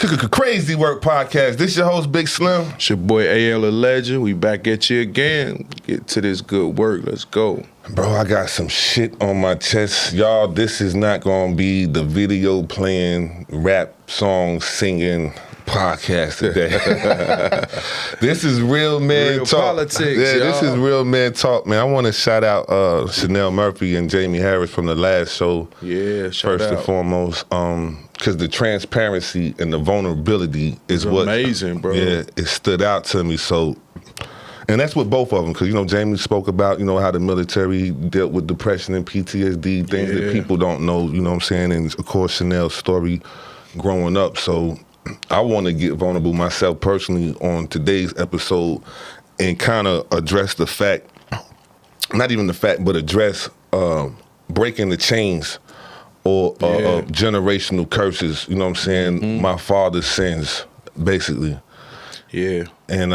Krazy Work Podcast. This your host, Big Slim. It's your boy AL the Legend. We back at you again. Get to this good work. Let's go. Bro, I got some shit on my chest. Y'all, this is not gonna be the video playing, rap song singing podcast today. This is real man real talk. Politics, yeah, y'all. This is real man talk, man. I want to shout out Chanel Murphy and Jamie Harris from the last show. Yeah, shout first out. and foremost, because the transparency and the vulnerability is what amazing, bro. Yeah, it stood out to me. So, and that's what both of them, because Jamie spoke about how the military dealt with depression and PTSD, things that people don't know. You know what I'm saying? And of course, Chanel's story growing up. So, I want to get vulnerable myself personally on today's episode and kind of address the fact, not even the fact, but address breaking the chains or generational curses. You know what I'm saying? Mm-hmm. My father's sins, basically. Yeah. And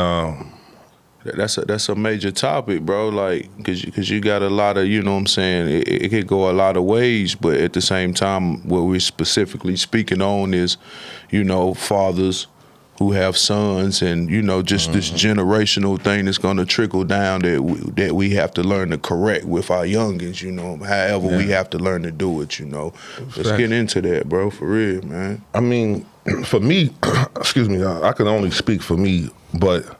that's a major topic, bro. Like, cause you got a lot of, you know what I'm saying, it could go a lot of ways, but at the same time, what we're specifically speaking on is, fathers who have sons, and just this generational thing that's gonna trickle down that we have to learn to correct with our youngins. However we have to learn to do it. Let's get into that, bro. For real, man. I mean, for me, excuse me, I can only speak for me, but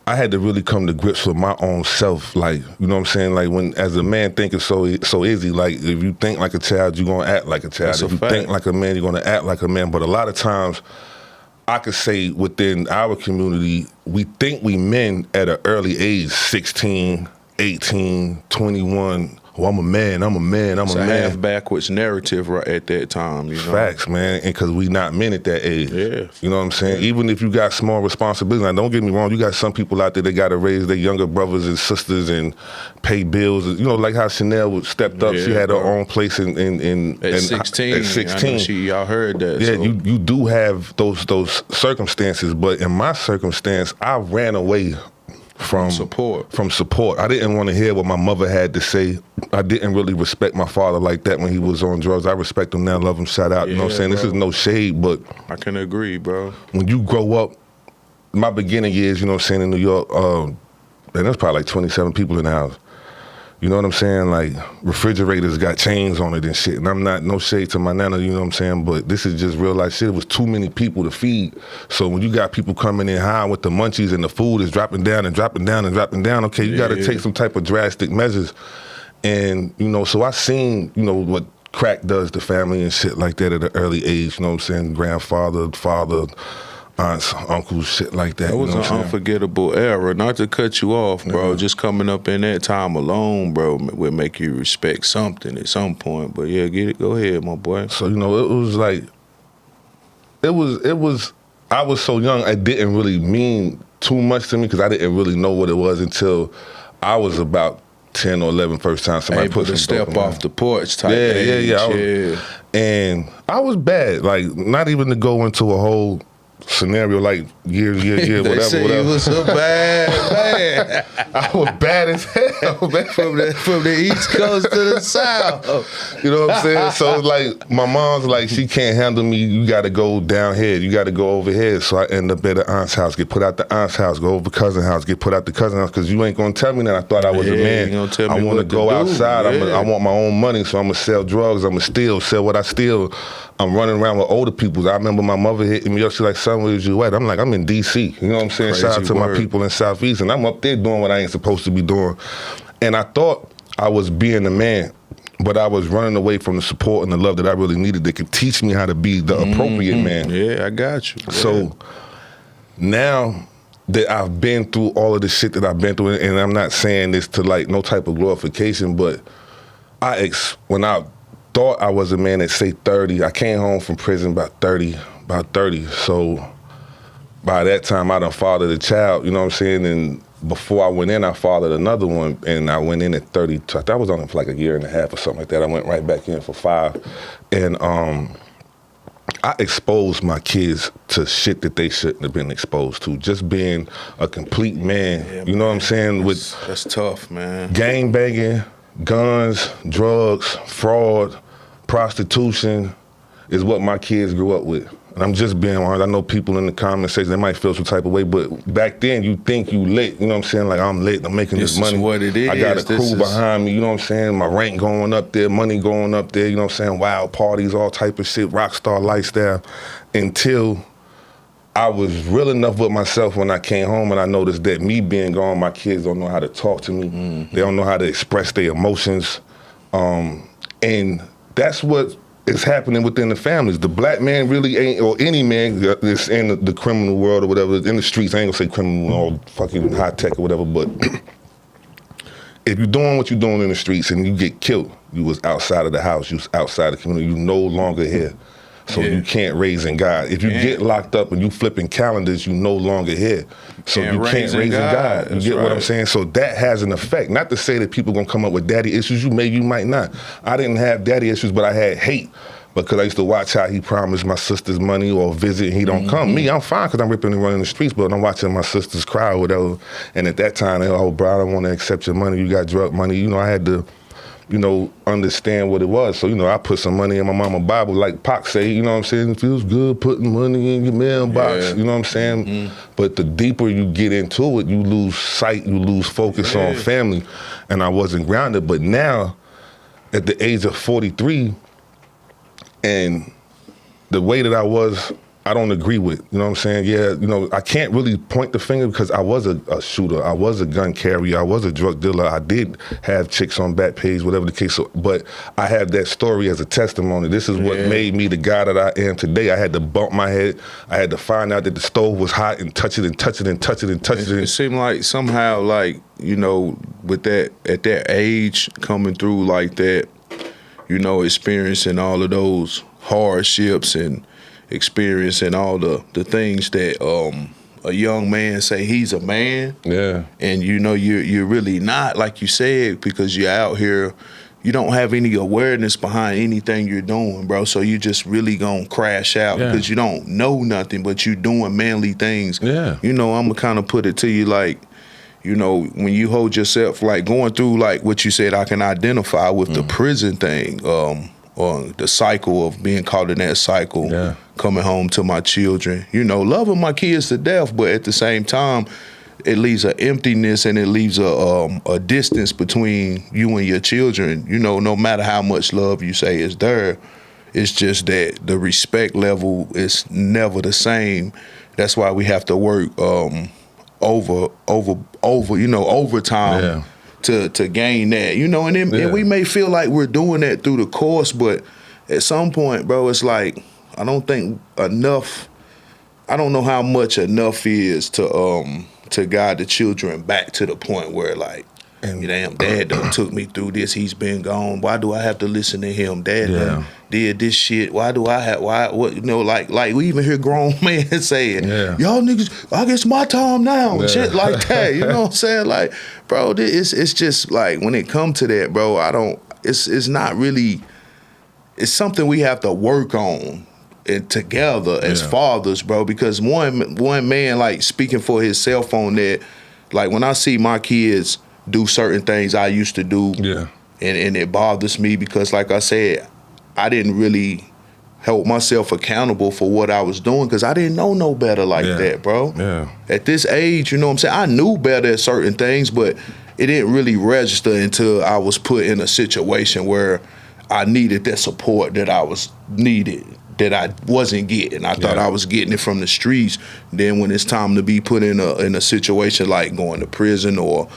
I had to really come to grips with my own self, like, you know what I'm saying? Like, when, as a man, thinking so easy, like, if you think like a child, you're gonna act like a child. If you think like a man, you're gonna act like a man. But a lot of times, I could say within our community, we think we men at an early age, 16, 18, 21, I'm a man, I'm a man. It's a half backwards narrative right at that time, Facts, man, and because we not men at that age. Yeah. You know what I'm saying? Yeah. Even if you got small responsibilities, like, don't get me wrong, you got some people out there that got to raise their younger brothers and sisters and pay bills. Like how Chanel stepped up. She had her own place in at 16. At 16. Y'all heard that. Yeah, so. you do have those circumstances, but in my circumstance, I ran away from support. I didn't want to hear what my mother had to say. I didn't really respect my father like that when he was on drugs. I respect him now, love him, shout out. You know what I'm saying? Bro. This is no shade, but I can agree, bro. When you grow up, my beginning years, you know what I'm saying, in New York, and there's probably like 27 people in the house. You know what I'm saying? Like, refrigerators got chains on it and shit. And I'm not, no shade to my nana, you know what I'm saying? But this is just real life shit. It was too many people to feed. So when you got people coming in high with the munchies and the food is dropping down and dropping down and dropping down, okay, you got to take some type of drastic measures. And, so I seen, what crack does to family and shit like that at an early age. You know what I'm saying? Grandfather, father, aunts, uncles, shit like that. That was an unforgettable era. Not to cut you off, bro. Yeah. Just coming up in that time alone, bro, would make you respect something at some point. But yeah, get it. Go ahead, my boy. So, it was like, I was so young, it didn't really mean too much to me because I didn't really know what it was until I was about 10 or 11 first time somebody put some step off the porch type age. Yeah. And I was bad. Like, not even to go into a whole scenario like year, whatever. You was so bad, man. I was bad as hell, man. From the East Coast to the South. You know what I'm saying? So it's like, my mom's like, she can't handle me. You got to go down here. You got to go over here. So I end up at the aunt's house, get put out the aunt's house, go over cousin's house, get put out the cousin's house, because you ain't going to tell me that I thought I was a man. I want to go outside. I want my own money, so I'm going to sell drugs. I'm going to sell what I steal. I'm running around with older people. I remember my mother hitting me up. She's like, son, where's you at? I'm like, I'm in D.C. You know what I'm saying? Crazy Shout out to word. my people in Southeast. And I'm up there doing what I ain't supposed to be doing. And I thought I was being a man, but I was running away from the support and the love that I really needed that could teach me how to be the appropriate man. Yeah, I got you. Yeah. So now that I've been through all of the shit that I've been through, and I'm not saying this to like no type of glorification, but when I thought I was a man at say 30, I came home from prison about 30. So by that time I done fathered a child, you know what I'm saying? And before I went in, I fathered another one, and I went in at 30. That was on for like a year and a half or something like that. I went right back in for 5. And I exposed my kids to shit that they shouldn't have been exposed to. Just being a complete man, you know what I'm saying? That's tough, man. Gang banging, guns, drugs, fraud, prostitution is what my kids grew up with. And I'm just being honest. I know people in the comment section, they might feel some type of way, but back then you think you lit, you know what I'm saying? Like, I'm lit, I'm making this money. This is what it is. I got a crew behind me, you know what I'm saying? My rank going up there, money going up there, you know what I'm saying? Wild parties, all type of shit, rock star lifestyle, until I was real enough with myself when I came home and I noticed that me being gone, my kids don't know how to talk to me. They don't know how to express their emotions. And that's what is happening within the families. The black man really ain't, or any man that's in the criminal world or whatever, in the streets, I ain't gonna say criminal or fucking high tech or whatever, but if you're doing what you're doing in the streets and you get killed, you was outside of the house, you was outside the community, you no longer here. So you can't raise in God. If you get locked up and you flipping calendars, you no longer here. So you can't raise in God. You get what I'm saying? So that has an effect. Not to say that people gonna come up with daddy issues. You might not. I didn't have daddy issues, but I had hate because I used to watch how he promised my sisters money or visit and he don't come. Me, I'm fine because I'm ripping and running the streets, but I'm watching my sisters cry or whatever. And at that time, they oh, bro, I don't want to accept your money. You got drug money. You know, I had to, you know, understand what it was. So, you know, I put some money in my mama Bible, like Pac say, you know what I'm saying? It feels good putting money in your mailbox, you know what I'm saying? But the deeper you get into it, you lose sight, you lose focus on family. And I wasn't grounded. But now, at the age of 43, and the way that I was, I don't agree with, you know what I'm saying? Yeah, you know, I can't really point the finger because I was a shooter, I was a gun carrier, I was a drug dealer, I did have chicks on Backpage, whatever the case, but I have that story as a testimony. This is what made me the guy that I am today. I had to bump my head, I had to find out that the stove was hot and touch it and touch it and touch it and touch it. It seemed like somehow, like, you know, with that, at that age, coming through like that, you know, experiencing all of those hardships and experiencing all the things that a young man say he's a man. Yeah. And you know you're really not, like you said, because you're out here, you don't have any awareness behind anything you're doing, bro. So you just really gonna crash out because you don't know nothing, but you doing manly things. Yeah. You know, I'm gonna kind of put it to you like, you know, when you hold yourself, like going through like what you said, I can identify with the prison thing, or the cycle of being caught in that cycle, coming home to my children, you know, loving my kids to death, but at the same time, it leaves an emptiness and it leaves a distance between you and your children. You know, no matter how much love you say is there, it's just that the respect level is never the same. That's why we have to work overtime to gain that, you know, and we may feel like we're doing that through the course, but at some point, bro, it's like, I don't think enough, I don't know how much enough is to guide the children back to the point where like, damn, dad done took me through this, he's been gone, why do I have to listen to him? Dad done did this shit, what, you know, like we even hear grown men saying, y'all niggas, I guess my time now, and shit like that, you know what I'm saying? Like, bro, it's just like, when it comes to that, bro, it's not really, it's something we have to work on and together as fathers, bro, because one man, like, speaking for himself on that, like, when I see my kids do certain things I used to do, and it bothers me because, like I said, I didn't really hold myself accountable for what I was doing because I didn't know no better like that, bro. At this age, you know what I'm saying, I knew better at certain things, but it didn't really register until I was put in a situation where I needed that support that I wasn't getting. I thought I was getting it from the streets. Then when it's time to be put in a situation like going to prison or,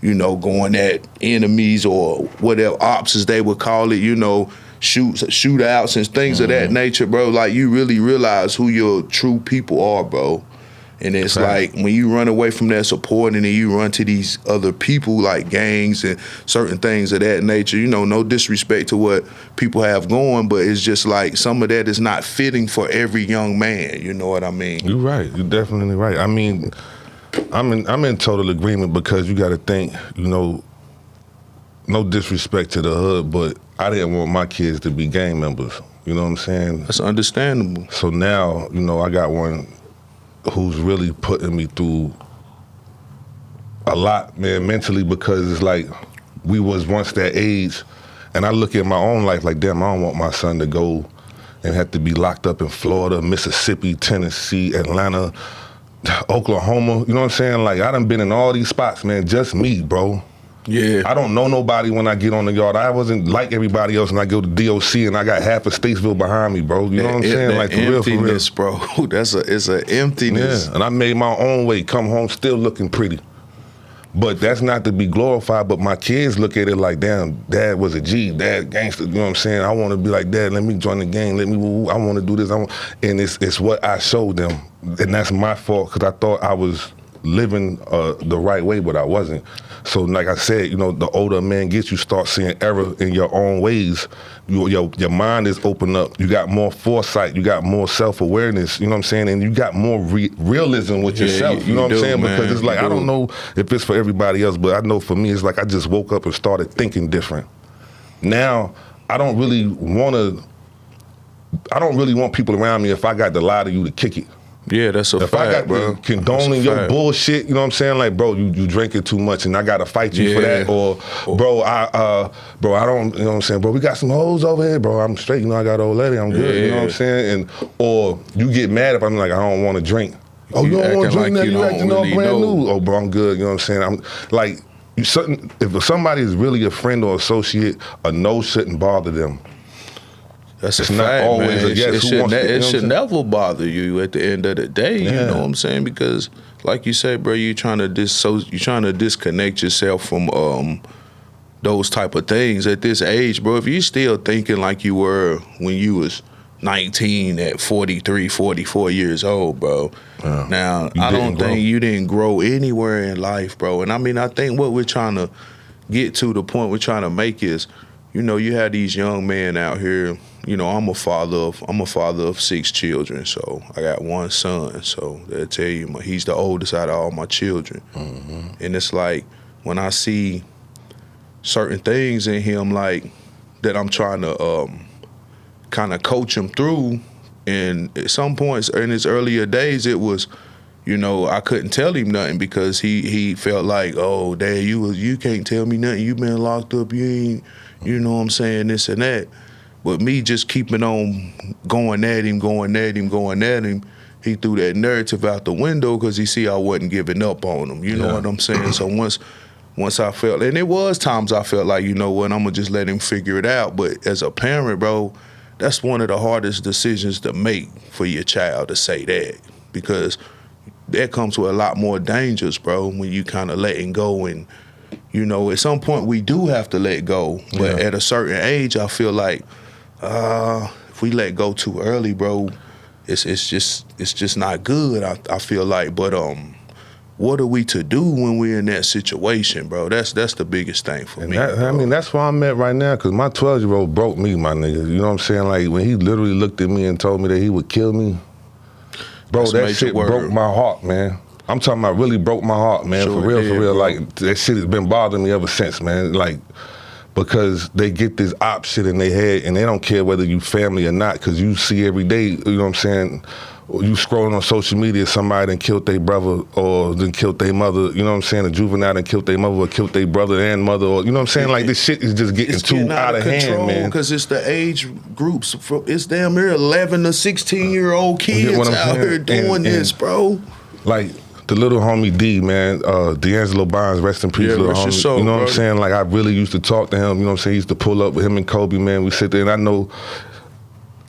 you know, going at enemies or whatever ops as they would call it, you know, shootouts and things of that nature, bro, like you really realize who your true people are, bro. And it's like when you run away from that support and then you run to these other people like gangs and certain things of that nature, you know, no disrespect to what people have going, but it's just like some of that is not fitting for every young man, you know what I mean? You're right, you're definitely right. I mean, I'm in total agreement because you got to think, you know, no disrespect to the hood, but I didn't want my kids to be gang members. You know what I'm saying? That's understandable. So now, you know, I got one who's really putting me through a lot, man, mentally, because it's like we was once that age, and I look at my own life like, damn, I don't want my son to go and had to be locked up in Florida, Mississippi, Tennessee, Atlanta, Oklahoma. You know what I'm saying? Like, I done been in all these spots, man, just me, bro. Yeah. I don't know nobody when I get on the yard. I wasn't like everybody else when I go to DOC and I got half of Statesville behind me, bro. You know what I'm saying? Like, for real, bro. It's an emptiness. Yeah, and I made my own way, come home still looking pretty. But that's not to be glorified, but my kids look at it like, damn, Dad was a G, Dad gangster, you know what I'm saying? I want to be like, Dad, let me join the gang, I want to do this. And it's what I showed them, and that's my fault, because I thought I was living the right way, but I wasn't. So like I said, you know, the older a man gets, you start seeing error in your own ways. Your mind is open up. You got more foresight. You got more self-awareness, you know what I'm saying? And you got more realism with yourself, you know what I'm saying? Man, because it's like, I don't know if it's for everybody else, but I know for me, it's like I just woke up and started thinking different. Now, I don't really want people around me if I got to lie to you to kick it. Yeah, that's a fact, bro. If I got to condoning your bullshit, you know what I'm saying? Like, bro, you drinking too much and I got to fight you for that. Or, bro, I don't, you know what I'm saying? Bro, we got some hoes over here, bro. I'm straight, you know, I got an old lady, I'm good, you know what I'm saying? Or you get mad if I'm like, I don't want to drink. Oh, you don't want to drink now? You acting all brand new. Oh, bro, I'm good, you know what I'm saying? I'm like, if somebody is really a friend or associate, a no shouldn't bother them. That's a fact, not always man. It should never bother you at the end of the day. You know what I'm saying? Because, like you say, bro, you're trying to disconnect yourself from those type of things at this age, bro. If you still thinking like you were when you was 19 at 43, 44 years old, bro. Now, I don't think you didn't grow anywhere in life, bro. And I mean, I think what we're trying to get to, the point we're trying to make is, you know, you have these young men out here. You know, I'm a father of 6 children, so I got one son. So they'll tell you, he's the oldest out of all my children. Mm-hmm. And it's like, when I see certain things in him, like, that I'm trying to kind of coach him through, and at some points in his earlier days, it was, you know, I couldn't tell him nothing because he felt like, oh, Dad, you can't tell me nothing. You been locked up. You ain't, you know what I'm saying, this and that. But me just keeping on going at him, he threw that narrative out the window because he see I wasn't giving up on him. You know what I'm saying? So once I felt, and it was times I felt like, you know what, I'm going to just let him figure it out. But as a parent, bro, that's one of the hardest decisions to make for your child, to say that. Because that comes with a lot more dangers, bro, when you kind of letting go. And, you know, at some point we do have to let go. But at a certain age, I feel like, if we let go too early, bro, it's just not good. I feel like, but what are we to do when we're in that situation, bro? That's the biggest thing for me. I mean, that's where I'm at right now, because my 12-year-old broke me, my nigga. You know what I'm saying? Like, when he literally looked at me and told me that he would kill me, bro, that shit broke my heart, man. I'm talking about really broke my heart, man. Sure, for real. Bro. Like, that shit has been bothering me ever since, man. Like, because they get this op shit in their head, and they don't care whether you family or not, because you see every day, you know what I'm saying, you scrolling on social media, somebody done killed their brother or done killed their mother, you know what I'm saying, a juvenile done killed their mother or killed their brother and mother, or, you know what I'm saying, like, this shit is just getting too out of hand, man. Because it's the age groups, it's damn near 11 to 16-year-old kids out here doing this, bro. Like, the little homie D, man, D'Angelo Bonds, rest in peace, little homie. You know what I'm saying? Like, I really used to talk to him, you know what I'm saying? He used to pull up with him and Kobe, man. We sit there, and I know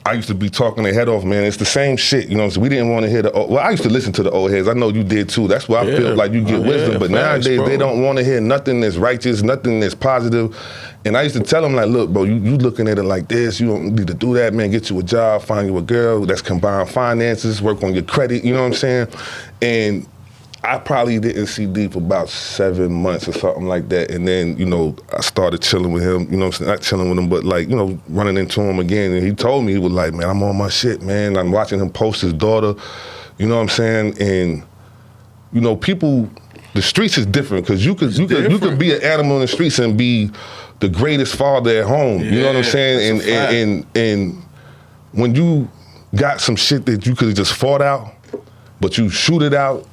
I used to be talking their head off, man. It's the same shit, you know what I'm saying? We didn't want to hear I used to listen to the old heads. I know you did too. That's why I feel like you get wisdom. But nowadays, they don't want to hear nothing that's righteous, nothing that's positive. And I used to tell them, like, look, bro, you looking at it like this. You don't need to do that, man. Get you a job, find you a girl that's combined finances, work on your credit, you know what I'm saying? And I probably didn't see D for about 7 months or something like that. And then, you know, I started chilling with him, you know what I'm saying? Not chilling with him, but like, you know, running into him again. And he told me, he was like, man, I'm on my shit, man. I'm watching him post his daughter, you know what I'm saying? And, you know, people, the streets is different, because you could be an animal in the streets and be the greatest father at home. You know what I'm saying? And when you got some shit that you could have just fought out, but you shoot it out,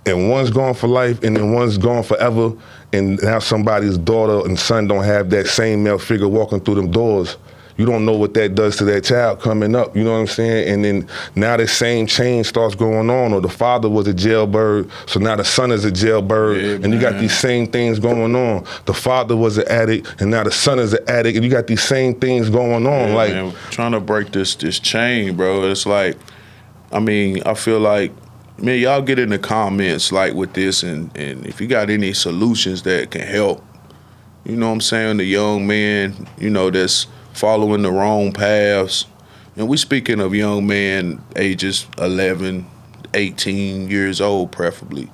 and one's gone for life, and then one's gone forever, and now somebody's daughter and son don't have that same male figure walking through them doors, you don't know what that does to that child coming up. You know what I'm saying? And then now the same change starts going on, or the father was a jailbird, so now the son is a jailbird, Yeah, and you got these same things going on. The father was an addict, and now the son is an addict, and you got these same things going on. Yeah, like, man, trying to break this chain, bro. It's like, I mean, I feel like, man, y'all get in the comments like with this, and if you got any solutions that can help, you know what I'm saying, the young man, you know, that's following the wrong paths. And we speaking of young men ages 11, 18 years old preferably.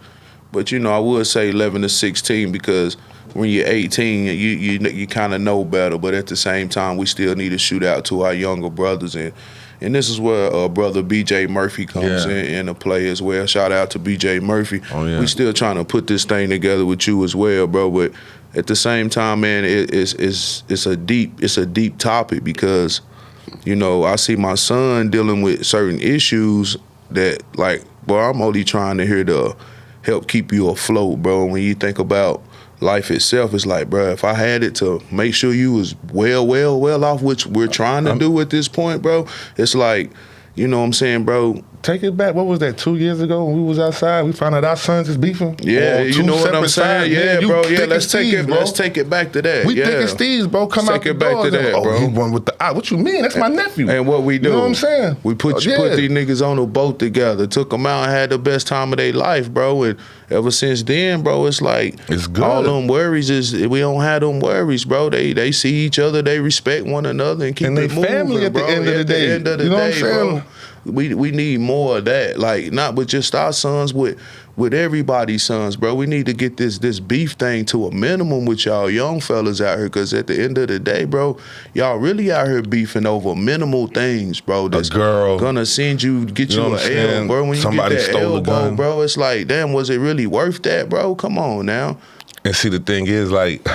But, you know, I would say 11 to 16 because when you're 18, you kind of know better. But at the same time, we still need to shoot out to our younger brothers. And this is where brother B.J. Murphy comes in to play as well. Shout out to B.J. Murphy. Oh, yeah. We still trying to put this thing together with you as well, bro. But at the same time, man, it's a deep topic because, you know, I see my son dealing with certain issues that, like, boy, I'm only trying to hear to help keep you afloat, bro. When you think about life itself, it's like, bro, if I had it to make sure you was well off, which we're trying to do at this point, bro, it's like, you know what I'm saying, bro? Take it back. What was that, 2 years ago when we was outside? We found out our sons is beefing. Yeah, you know what I'm saying? Yeah, bro. Yeah, let's take it back to that. We thick as thieves, bro. Come out the door. Take it back to that, bro. He won with the eye. What you mean? That's my nephew. And what we do? You know what I'm saying? We put these niggas on a boat together, took them out, and had the best time of their life, bro. And ever since then, bro, it's like it's good. All them worries we don't have them worries, bro. They see each other, they respect one another, and keep it moving, family at the end of the day. At the end of the day, bro. We need more of that, like not with just our sons, with everybody's sons, bro. We need to get this beef thing to a minimum with y'all young fellas out here, because at the end of the day, bro, y'all really out here beefing over minimal things, bro. That's gonna send you, get you an L, bro. When somebody you get that stole elbow, a gun, bro, it's like, damn, was it really worth that, bro? Come on now. And see, the thing is, like,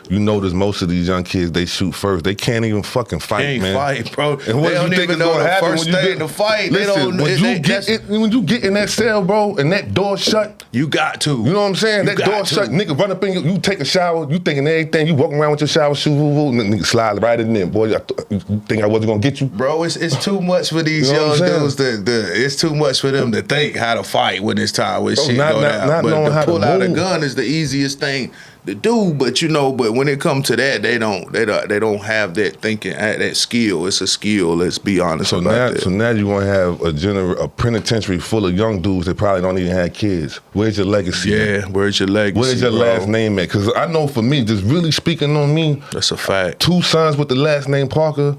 you notice most of these young kids, they shoot first. They can't even fucking fight, man. Can't fight, bro. And what they don't even know the first thing to fight. Listen, when you get in that cell, bro, and that door shut, you got to. You know what I'm saying? That door shut, nigga run up in you take a shower, you thinking everything, you walking around with your shower shoes, nigga slide right in there. Boy, you think I wasn't gonna get you? Bro, it's too much for these young dudes. It's too much for them to think how to fight when it's time when shit go down. But to pull out a gun is the easiest thing to do, but when it comes to that, they don't have that thinking, that skill. It's a skill. Let's be honest about that. So now you're gonna have a penitentiary full of young dudes that probably don't even have kids. Where's your legacy? Yeah, where's your legacy? Where's your last name at? Because I know for me, just really speaking on me, that's a fact. 2 sons with the last name Parker.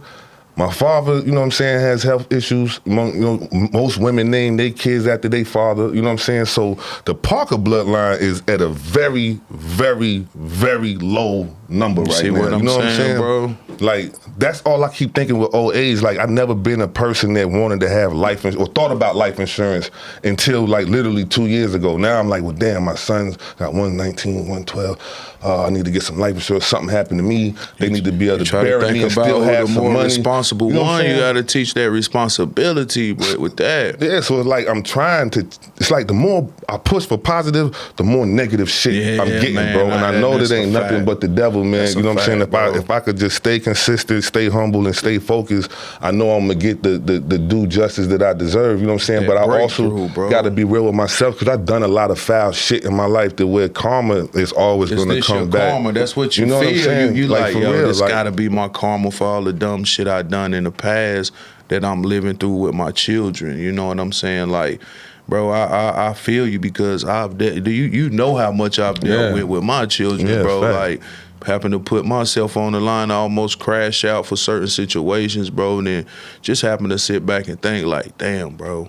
My father, you know what I'm saying, has health issues. Most women name their kids after their father, you know what I'm saying? So the Parker bloodline is at a very, very, very low number right now. See what I'm saying, bro? Like, that's all I keep thinking with old age. Like, I've never been a person that wanted to have life insurance or thought about life insurance until, like, literally 2 years ago. Now I'm like, well, damn, my son's got 119, 112. I need to get some life insurance. Something happened to me. They need to be able to bury me and still have some money. Responsible one, you got to teach that responsibility with that. Yeah, so it's like it's like the more I push for positive, the more negative shit I'm getting, man, bro. And I know that ain't nothing but the devil, man. You know what I'm saying? If I could just stay consistent, stay humble, and stay focused, I know I'm going to get the due justice that I deserve, you know what I'm saying? But I also got to be real with myself, because I've done a lot of foul shit in my life that where karma is always going to come back. Karma, that's what you know feel. What I'm saying? You like, yo, real, this got to be my karma for all the dumb shit I done in the past that I'm living through with my children. You know what I'm saying? Like, bro, I feel you, because you know how much I've dealt with my children, bro. Fact. Like, having to put myself on the line, I almost crash out for certain situations, bro. And then just happen to sit back and think like, damn, bro,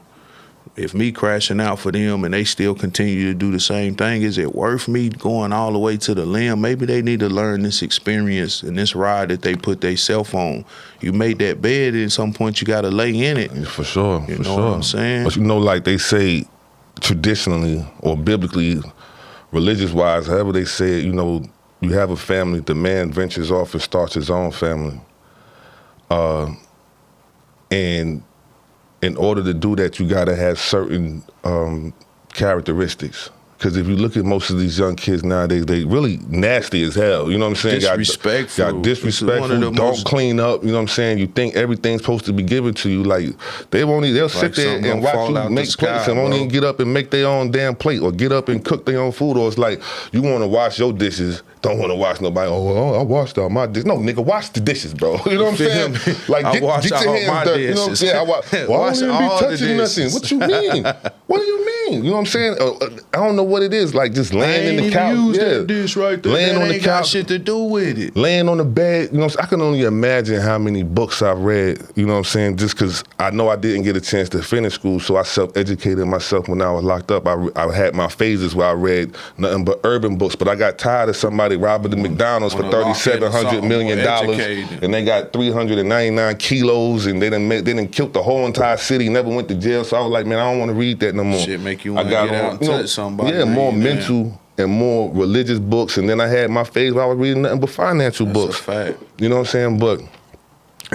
if me crashing out for them and they still continue to do the same thing, is it worth me going all the way to the limb? Maybe they need to learn this experience and this ride that they put themselves on. You made that bed, and at some point you got to lay in it. Yeah, for sure. You know what I'm saying? But like they say traditionally or biblically, religious-wise, however they say it, you have a family, the man ventures off and starts his own family. And in order to do that, you got to have certain characteristics. Because if you look at most of these young kids nowadays, they really nasty as hell. You know what I'm saying? Disrespectful. Got disrespectful. Don't clean up. You know what I'm saying? You think everything's supposed to be given to you. Like they'll sit there and watch you make plates and won't even get up and make their own damn plate or get up and cook their own food. Or it's like you want to wash your dishes, don't want to wash nobody. Oh, I washed all my dishes. No, nigga, wash the dishes, bro. You know what I'm saying? Like get your hands dirty. You know what I'm saying? I don't even be touching nothing. What you mean? What do you mean? You know what I'm saying? I don't know what it is. Like just laying in the couch. Use that dish right there. Laying on the couch. Got shit to do with it. Laying on the bed. You know, I can only imagine how many books I've read. You know what I'm saying? Just because I know I didn't get a chance to finish school, so I self-educated myself when I was locked up. I had my phases where I read nothing but urban books, but I got tired of somebody robbing the McDonald's for $3,700 million, and they got 399 kilos, and they didn't kill the whole entire city, never went to jail. So I was like, man, I don't want to read that no more. Shit make you want to get out and touch somebody. Yeah, more mental and more religious books, and then I had my phase where I was reading nothing but financial books. That's a fact. You know what I'm saying? But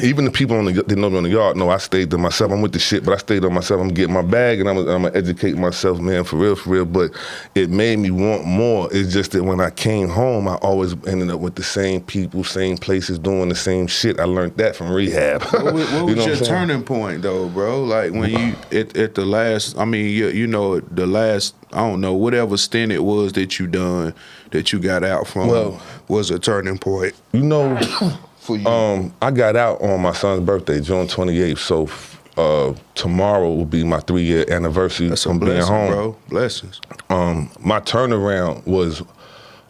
even the people that know me on the yard know I stayed to myself. I'm with the shit, but I stayed to myself. I'm getting my bag, and I'm gonna educate myself, man, for real. But it made me want more. It's just that when I came home, I always ended up with the same people, same places, doing the same shit. I learned that from rehab. What was your turning point, though, bro? Like when you at the last, I mean, you know, the last, I don't know, whatever stint it was that you done, that you got out from, was a turning point. You know. I got out on my son's birthday, June 28th. So tomorrow will be my 3-year anniversary from being home. Bro. Blessings. My turnaround was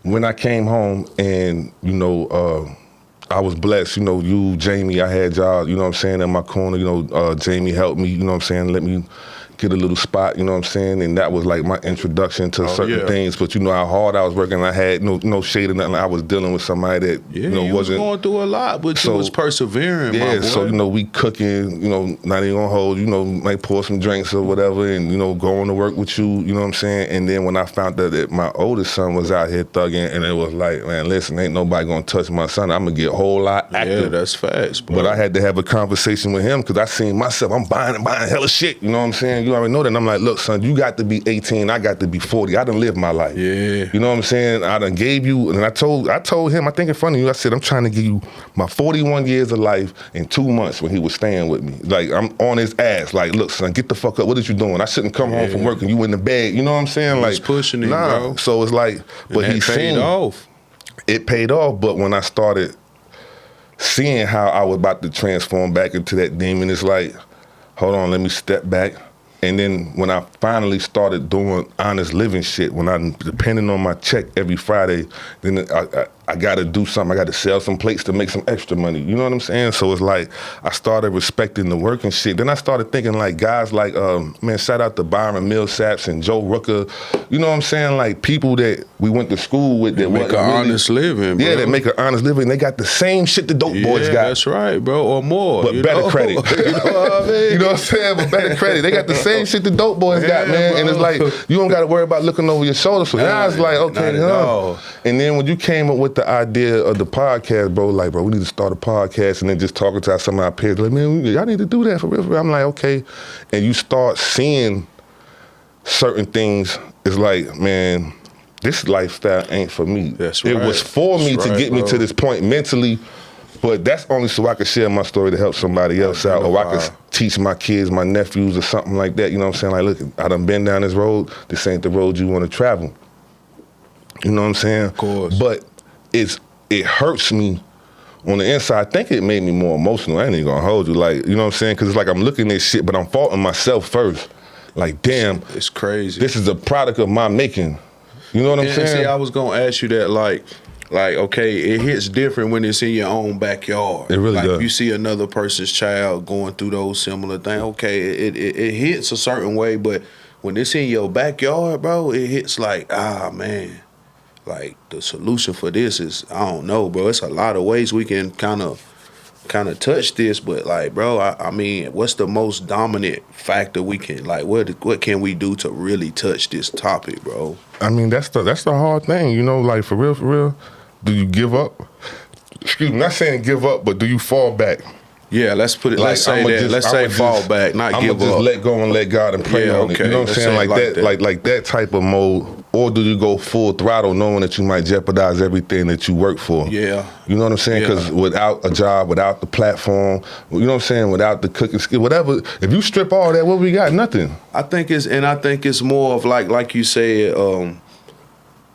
when I came home, and you know, I was blessed. You know, you, Jamie, I had y'all. You know what I'm saying, in my corner. You know, Jamie helped me. You know what I'm saying, let me get a little spot, you know what I'm saying? And that was like my introduction to certain things. But you know how hard I was working. I had no shade or nothing. I was dealing with somebody that, you know, wasn't going through a lot, but you was persevering, my boy. So, you know, we cooking, you know, not even gonna hold, you know, might pour some drinks or whatever, and, you know, going to work with you, you know what I'm saying? And then when I found out that my oldest son was out here thugging, and it was like, man, listen, ain't nobody gonna touch my son. I'm gonna get a whole lot active. Yeah, that's facts, bro. But I had to have a conversation with him, because I seen myself, I'm buying hella shit, you know what I'm saying? You already know that. And I'm like, look, son, you got to be 18, I got to be 40. I done lived my life. Yeah. You know what I'm saying? I done gave you, and I told him, I think in front of you, I said, I'm trying to give you my 41 years of life in 2 months when he was staying with me. Like, I'm on his ass. Like, look, son, get the fuck up. What is you doing? I shouldn't come home from work and you in the bed. You know what I'm saying? Like, pushing him, bro. So it's like, but he paid off. It paid off, but when I started seeing how I was about to transform back into that demon, it's like, hold on, let me step back. And then when I finally started doing honest living shit, when I'm depending on my check every Friday, then I got to do something. I got to sell some plates to make some extra money. You know what I'm saying? So it's like I started respecting the work and shit. Then I started thinking like guys like, man, shout out to Byron Millsaps and Joe Rooker. You know what I'm saying? Like people that we went to school with that make an honest living, bro. Yeah, that make an honest living. They got the same shit the dope boys got. That's right, bro, or more. But better credit. You know what I mean? You know what I'm saying? But better credit. They got the same shit the dope boys got, man. Bro. And it's like, you don't got to worry about looking over your shoulder. So now it's like, okay, And then when you came up with the idea of the podcast, bro, like, bro, we need to start a podcast, and then just talking to some of our peers, like, man, y'all need to do that for real. I'm like, okay. And you start seeing certain things. It's like, man, this lifestyle ain't for me. That's right. It was for me to get me to this point mentally, but that's only so I could share my story to help somebody else out, or I could teach my kids, my nephews, or something like that. You know what I'm saying? Like, look, I done been down this road. This ain't the road you want to travel. You know what I'm saying? Of course. But it hurts me on the inside. I think it made me more emotional. I ain't even gonna hold you. Like, you know what I'm saying? Because it's like I'm looking at shit, but I'm faulting myself first. Like, damn. It's crazy. This is a product of my making. You know what I'm saying? See, I was gonna ask you that, like, okay, it hits different when it's in your own backyard. It really like, does. If you see another person's child going through those similar things, okay, it hits a certain way, but when it's in your backyard, bro, it hits like, man, like the solution for this is, I don't know, bro. It's a lot of ways we can kind of touch this, but like, bro, I mean, what's the most dominant factor we can, like, what can we do to really touch this topic, bro? I mean, that's the hard thing, you know, like, for real. Do you give up? Excuse me, not saying give up, but do you fall back? Yeah, let's put it. Let's say that. Let's say fall back, not give up. I'm just let go and let God and pray on it. You know what I'm saying? Like that, like that type of mode. Or do you go full throttle knowing that you might jeopardize everything that you work for? Yeah. You know what I'm saying? Because without a job, without the platform, you know what I'm saying, without the cooking skill, whatever, if you strip all that, what we got? Nothing. I think it's more of like you said,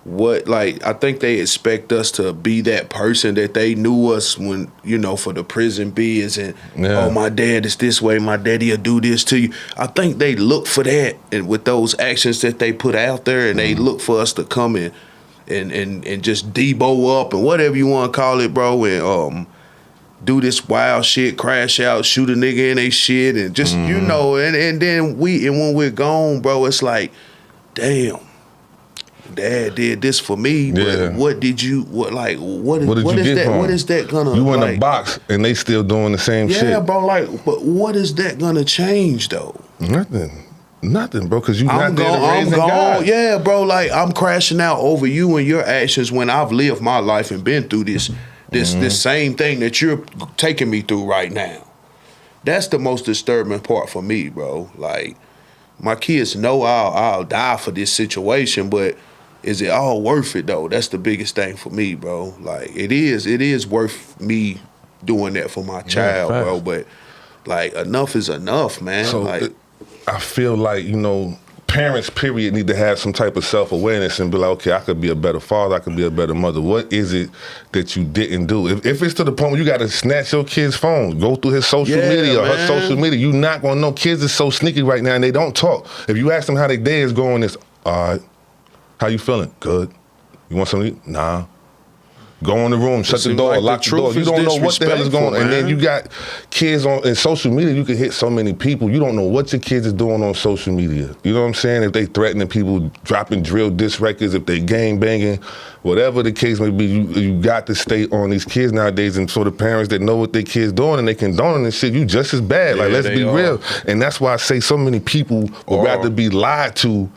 I think they expect us to be that person that they knew us when, for the prison biz and oh, my dad is this way, my daddy'll do this to you. I think they look for that, and with those actions that they put out there, and they look for us to come in and just debo up and whatever you want to call it, bro, and do this wild shit, crash out, shoot a nigga in they shit, and just and then when we're gone, bro, it's like, damn. Dad did this for me, but what is that gonna? You in a box and they still doing the same shit. Yeah, bro. But what is that gonna change though? Nothing, bro. Because I'm gone. God. Yeah, bro. I'm crashing out over you and your actions when I've lived my life and been through this same thing that you're taking me through right now. That's the most disturbing part for me, bro. My kids know I'll die for this situation, but is it all worth it though? That's the biggest thing for me, bro. It is worth me doing that for my child, bro. But enough is enough, man. So I feel like, parents, period, need to have some type of self-awareness and be like, okay, I could be a better father, I could be a better mother. What is it that you didn't do? If it's to the point where you got to snatch your kid's phone, go through his social media or her social media, you're not going to know. Kids are so sneaky right now and they don't talk. If you ask them how their day is going, it's, all right, how you feeling? Good. You want something to eat? Nah. Go in the room, shut the door, lock the door. You don't know what the hell is going on. And then you got kids in social media, you can hit so many people. You don't know what your kids is doing on social media. You know what I'm saying? If they threatening people, dropping drill disc records, if they gang banging, whatever the case may be, you got to stay on these kids nowadays. And so the parents that know what their kids doing and they condone and shit, you just as bad. Let's be real. And that's why I say so many people would rather be lied to,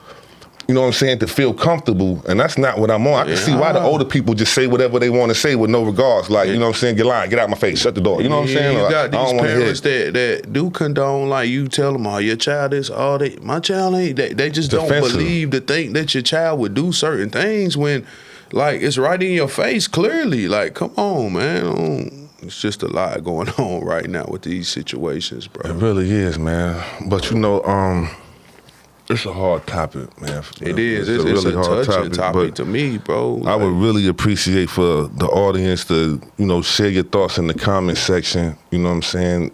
you know what I'm saying, to feel comfortable, and that's not what I'm on. I can see why the older people just say whatever they want to say with no regards. You know what I'm saying, get lying, get out my face, shut the door. You know what I'm saying? You got these parents that do condone, you tell them, oh, your child is all that. My child ain't. They just don't believe to think that your child would do certain things when, it's right in your face clearly. Come on, man. It's just a lot going on right now with these situations, bro. It really is, man. But it's a hard topic, man. It is. It's a really hard topic to me, bro. I would really appreciate for the audience to, share your thoughts in the comment section. You know what I'm saying?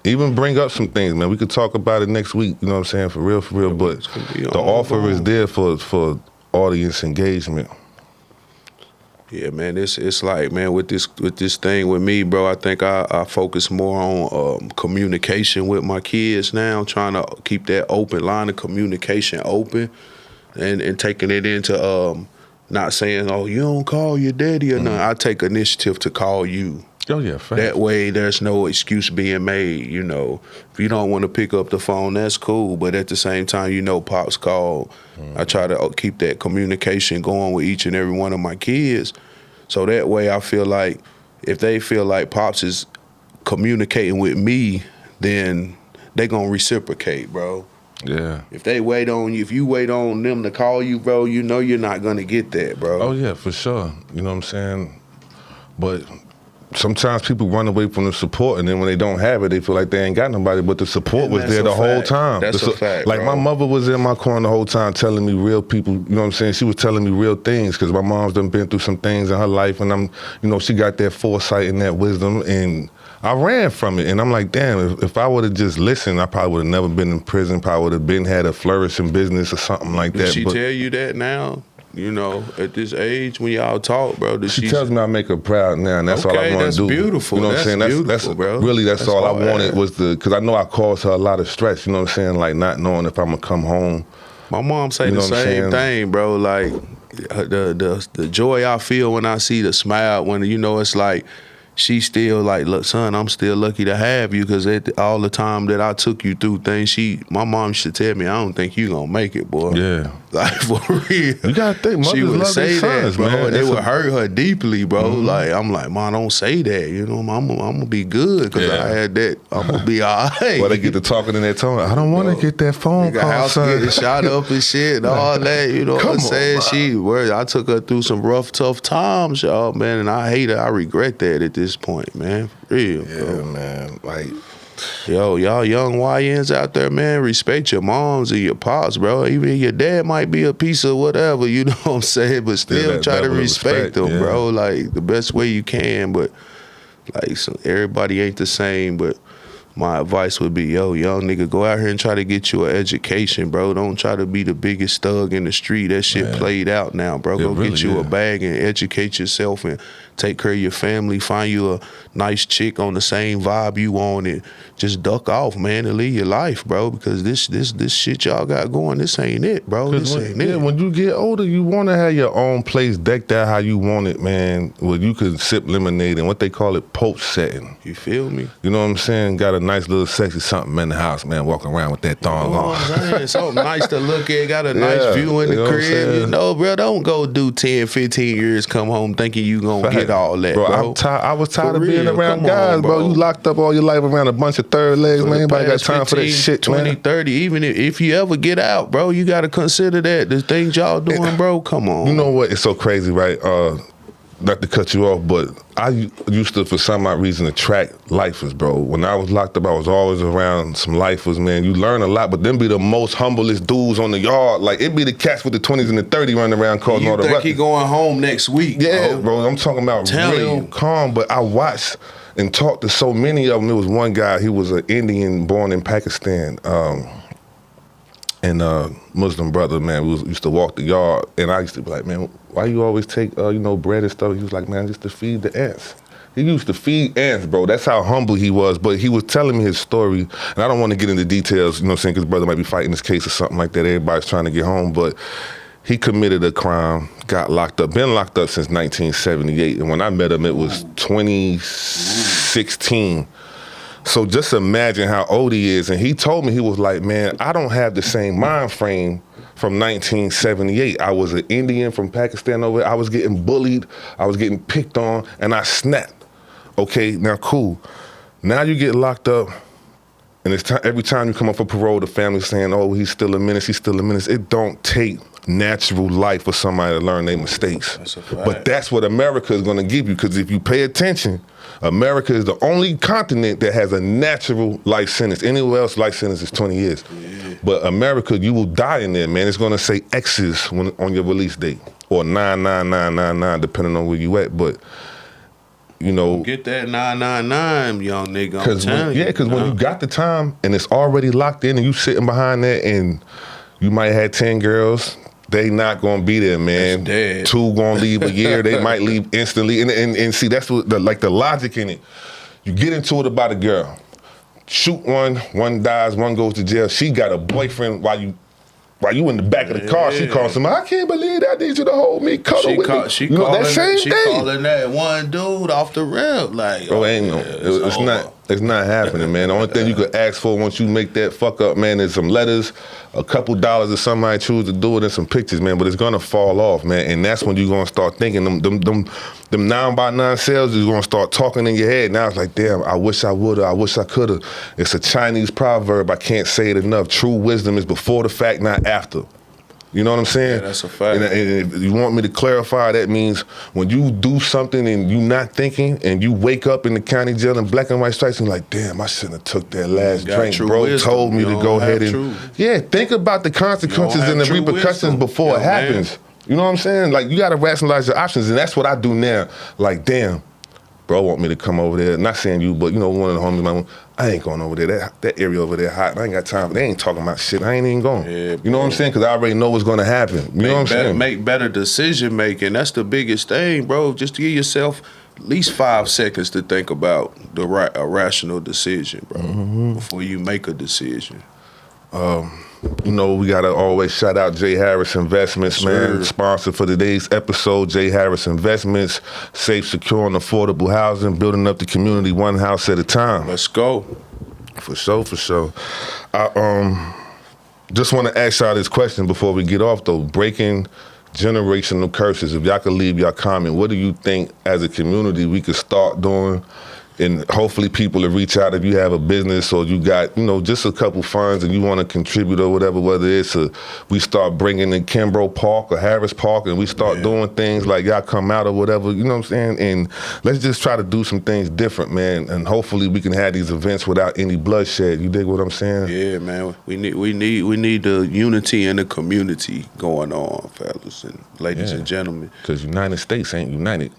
Even bring up some things, man. We could talk about it next week. You know what I'm saying? For real. But the offer is there for audience engagement. Yeah, man, it's like, man, with this thing with me, bro, I think I focus more on communication with my kids now, trying to keep that open line of communication open and taking it into not saying, oh, you don't call your daddy or nothing. I take initiative to call you. Oh, yeah, fact. That way there's no excuse being made, If you don't want to pick up the phone, that's cool. But at the same time, Pops called. I try to keep that communication going with each and every one of my kids. So that way I feel like if they feel like Pops is communicating with me, then they going to reciprocate, bro. Yeah. If you wait on them to call you, bro, you're not going to get that, bro. Oh, yeah, for sure. You know what I'm saying? But sometimes people run away from the support, and then when they don't have it, they feel like they ain't got nobody. But the support was there the whole time. That's a fact, bro. My mother was in my corner the whole time telling me real people, you know what I'm saying? She was telling me real things because my mom's done been through some things in her life, and she got that foresight and that wisdom, and I ran from it. And I'm like, damn, if I would have just listened, I probably would have never been in prison, probably would have had a flourishing business or something like that. Did she tell you that now? At this age when y'all talk, bro. She tells me I make her proud now, and that's all I want to do. Beautiful. You know what I'm saying? That's beautiful, bro. Really, that's all I wanted was because I know I caused her a lot of stress. You know what I'm saying? Not knowing if I'm gonna come home. My mom say the same thing, bro. The joy I feel when I see the smile when it's like she still like, look, son, I'm still lucky to have you, because all the time that I took you through things, my mom used to tell me, I don't think you gonna make it, boy. Yeah. Like, for real. You gotta think, mothers She would love say their sons, that, bro, man. and it would hurt her deeply, bro. Mm-hmm. Like, I'm like, Mom, don't say that, you know, I'm gonna be good, because Yeah. I had that, I'm gonna be all right. Well, they get to talking in that tone. I don't want to get that phone Nigga, call, house son. getting shot up and shit and all that, you know what I'm saying? I took her through some rough, tough times, y'all, man, and I hate it. I regret that at this point, man. For real, Yeah, bro. man. Like, Yo, y'all young YNs out there, man, respect your moms and your pops, bro. Even your dad might be a piece of whatever, you know what I'm saying? But still that try to level of respect them, yeah. bro, like the best way you can. But like, so everybody ain't the same, but my advice would be, yo, young nigga, go out here and try to get you an education, bro. Don't try to be the biggest thug in the street. That shit played out now, bro. Go really get you a is. bag and educate yourself and take care of your family. Find you a nice chick on the same vibe you on, and just duck off, man, and live your life, bro. Because this shit y'all got going, this ain't it, bro. This ain't it. When you get older, you want to have your own place decked out how you want it, man. Where you could sip lemonade and what they call it, poach setting. You feel me? You know what I'm saying? Got a nice little sexy something in the house, man. Walking around with that thong You know on. what I'm saying? Something nice to look at. Got a nice view in you the know what I'm crib. saying? You know, bro, don't go do 10, 15 years, come home thinking you gonna get all that, bro. I was tired For of being real, around come guys, on, bro. bro. You locked up all your life around a bunch of third legs, For man. the Anybody got past time for that 15, shit, 20, man? 30, even if you ever get out, bro, you got to consider that. The things y'all doing, bro, come on. You know what? It's so crazy, right? Not to cut you off, but I used to, for some odd reason, attract lifers, bro. When I was locked up, I was always around some lifers, man. You learn a lot, but them be the most humblest dudes on the yard. Like, it be the cats with the 20s and the 30 running around causing all the think ruckus. he going home next week, Yeah, bro. I'm talking about real you. calm, but I watched and talked to so many of them. There was one guy, he was an Indian born in Pakistan, and Muslim brother, man. We used to walk the yard, and I used to be like, man, why you always take, bread and stuff? He was like, man, just to feed the ants. He used to feed ants, bro. That's how humble he was. But he was telling me his story, and I don't want to get into details, you know what I'm saying, because brother might be fighting this case or something like that. Everybody's trying to get home, but he committed a crime, got locked up, been locked up since 1978. And when I met him, it was 2016. So just imagine how old he is. And he told me, he was like, man, I don't have the same mind frame from 1978. I was an Indian from Pakistan over there. I was getting bullied. I was getting picked on, and I snapped. Okay, now cool. Now you get locked up, and it's every time you come up for parole, the family's saying, oh, he's still a menace, he's still a menace. It don't take natural life for somebody to learn their mistakes. That's a fact. But that's what America is gonna give you, because if you pay attention, America is the only continent that has a natural life sentence. Anywhere else, life sentence is 20 years. Yeah. But America, you will die in there, man. It's gonna say X's on your release date, or 99999, depending on where you at. But you know, get that 999, young nigga. I'm telling you. Yeah, because when you got the time and it's already locked in, and you sitting behind that, and you might have 10 girls. They not gonna be there, man. Dead. 2 gonna leave a year. They might leave instantly. And see, that's what the logic in it. You get into it about a girl. Shoot one dies, one goes to jail. She got a boyfriend while you in the back of the car. She calls him, I can't believe that. I need you to hold me, cuddle with me. She that same day. calling that one dude off the rip. Like, Bro, it's not happening, man. The only thing you could ask for once you make that fuck up, man, is some letters, a couple dollars if somebody choose to do it, and some pictures, man. But it's gonna fall off, man. And that's when you're gonna start thinking them 9x9 cells is gonna start talking in your head. Now it's like, damn, I wish I would've, I wish I could've. It's a Chinese proverb, I can't say it enough. True wisdom is before the fact, not after. You know what I'm saying? Yeah, that's a fact. And if you want me to clarify, that means when you do something and you not thinking, and you wake up in the county jail in black and white stripes, and you're like, damn, I shouldn't have took that last drink. Bro wisdom. told me You to don't go have ahead and truth. yeah, think about the consequences and the true repercussions wisdom. before it happens. Man. You know what I'm saying? Like, you gotta rationalize your options, and that's what I do now. Like, damn, bro want me to come over there. Not saying you, but you know, one of the homies, I ain't going over there. That area over there hot. I ain't got time. They ain't talking about shit. I ain't even going. Yeah, you know what I'm saying? Because I already know what's gonna happen. You know what I'm saying? Make better decision making. That's the biggest thing, bro. Just to give yourself at least 5 seconds to think about a rational decision, bro, before you make a decision. You know, we gotta always shout out Jharris Investments, man. Sure. Sponsor for today's episode, Jharris Investments. Safe, secure, and affordable housing, building up the community one house at a time. Let's go. For sure, for sure. I just want to ask y'all this question before we get off, though. Breaking generational curses. If y'all could leave y'all comment, what do you think as a community we could start doing? And hopefully people will reach out if you have a business or you got, you know, just a couple funds and you want to contribute or whatever, whether it's we start bringing in Kimbrough Park or Harris Park and we start doing things like y'all come out or whatever, you know what I'm saying? And let's just try to do some things different, man. And hopefully we can have these events without any bloodshed. You dig what I'm saying? Yeah, man. We need the unity in the community going on, fellas and ladies and gentlemen. Because United States ain't united.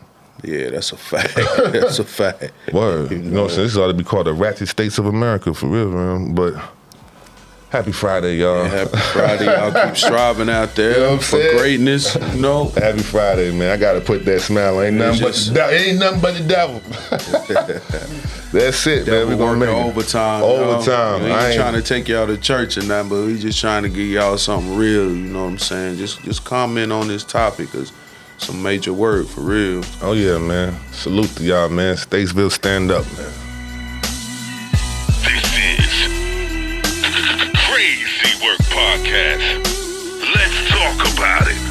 Yeah, that's a fact. That's a fact. Word. You know what I'm saying? This ought to be called the Ratchet States of America, for real, man. But happy Friday, y'all. Yeah, happy Friday. Y'all keep striving out there You know what I'm for saying? greatness, you know. Happy Friday, man. I got to put that smile on. Ain't nothing but the devil. That's it, man. We're going to make it. overtime. Overtime. You know? We I ain't ain't trying to take y'all to church and that, but we just trying to give y'all something real, you know what I'm saying? Just comment on this topic, because some major word for real. Oh, yeah, man. Salute to y'all, man. Statesville, stand up, man. This is Krazy Work Podcast. Let's talk about it.